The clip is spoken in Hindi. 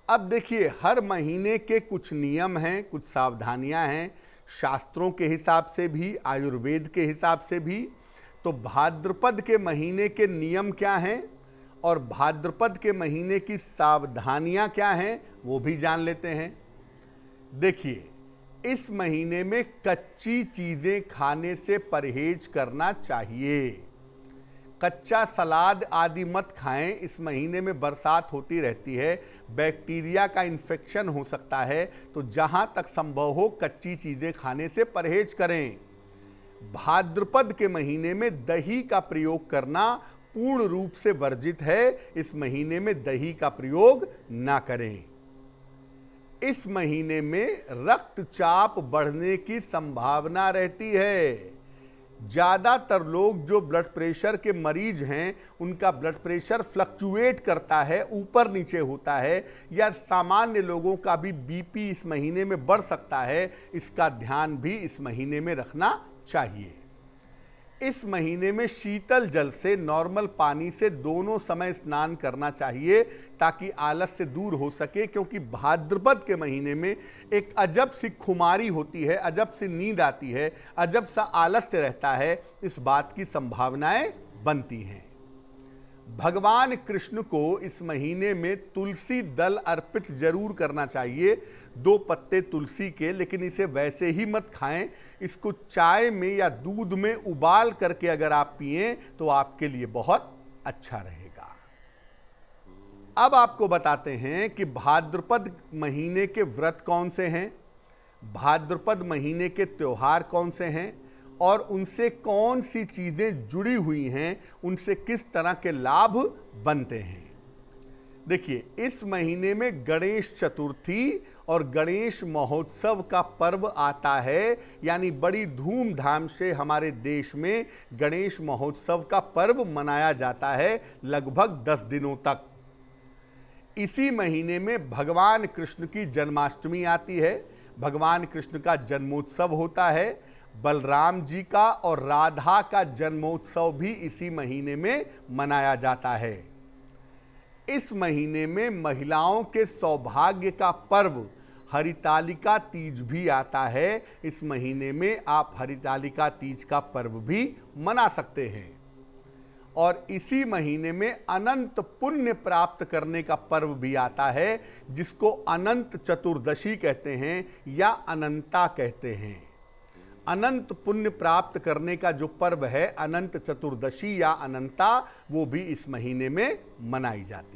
अब देखिए, हर महीने के कुछ नियम हैं, कुछ सावधानियां हैं, शास्त्रों के हिसाब से भी, आयुर्वेद के हिसाब से भी। तो भाद्रपद के महीने के नियम क्या हैं और भाद्रपद के महीने की सावधानियां क्या हैं, वो भी जान लेते हैं। देखिए, इस महीने में कच्ची चीजें खाने से परहेज करना चाहिए। कच्चा सलाद आदि मत खाएं। इस महीने में बरसात होती रहती है, बैक्टीरिया का इन्फेक्शन हो सकता है, तो जहां तक संभव हो कच्ची चीजें खाने से परहेज करें। भाद्रपद के महीने में दही का प्रयोग करना पूर्ण रूप से वर्जित है। इस महीने में दही का प्रयोग ना करें। इस महीने में रक्तचाप बढ़ने की संभावना रहती है। ज्यादातर लोग जो ब्लड प्रेशर के मरीज हैं, उनका ब्लड प्रेशर फ्लक्चुएट करता है, ऊपर नीचे होता है, या सामान्य लोगों का भी बीपी इस महीने में बढ़ सकता है। इसका ध्यान भी इस महीने में रखना चाहिए। इस महीने में शीतल जल से, नॉर्मल पानी से दोनों समय स्नान करना चाहिए ताकि आलस से दूर हो सके, क्योंकि भाद्रपद के महीने में एक अजब सी खुमारी होती है, अजब सी नींद आती है, अजब सा आलस्य रहता है। इस बात की संभावनाएं बनती हैं। भगवान कृष्ण को इस महीने में तुलसी दल अर्पित जरूर करना चाहिए, 2 पत्ते तुलसी के, लेकिन इसे वैसे ही मत खाएं। इसको चाय में या दूध में उबाल करके अगर आप पिएं तो आपके लिए बहुत अच्छा रहेगा। अब आपको बताते हैं कि भाद्रपद महीने के व्रत कौन से हैं, भाद्रपद महीने के त्योहार कौन से हैं और उनसे कौन सी चीजें जुड़ी हुई हैं, उनसे किस तरह के लाभ बनते हैं। देखिए, इस महीने में गणेश चतुर्थी और गणेश महोत्सव का पर्व आता है, यानी बड़ी धूमधाम से हमारे देश में गणेश महोत्सव का पर्व मनाया जाता है लगभग 10 दिनों तक। इसी महीने में भगवान कृष्ण की जन्माष्टमी आती है, भगवान कृष्ण का जन्मोत्सव होता है। बलराम जी का और राधा का जन्मोत्सव भी इसी महीने में मनाया जाता है। इस महीने में महिलाओं के सौभाग्य का पर्व हरितालिका तीज भी आता है। इस महीने में आप हरितालिका तीज का पर्व भी मना सकते हैं। और इसी महीने में अनंत पुण्य प्राप्त करने का पर्व भी आता है, जिसको अनंत चतुर्दशी कहते हैं या अनंता कहते हैं। अनंत पुण्य प्राप्त करने का जो पर्व है, अनंत चतुर्दशी या अनंता, वो भी इस महीने में मनाई जाती है।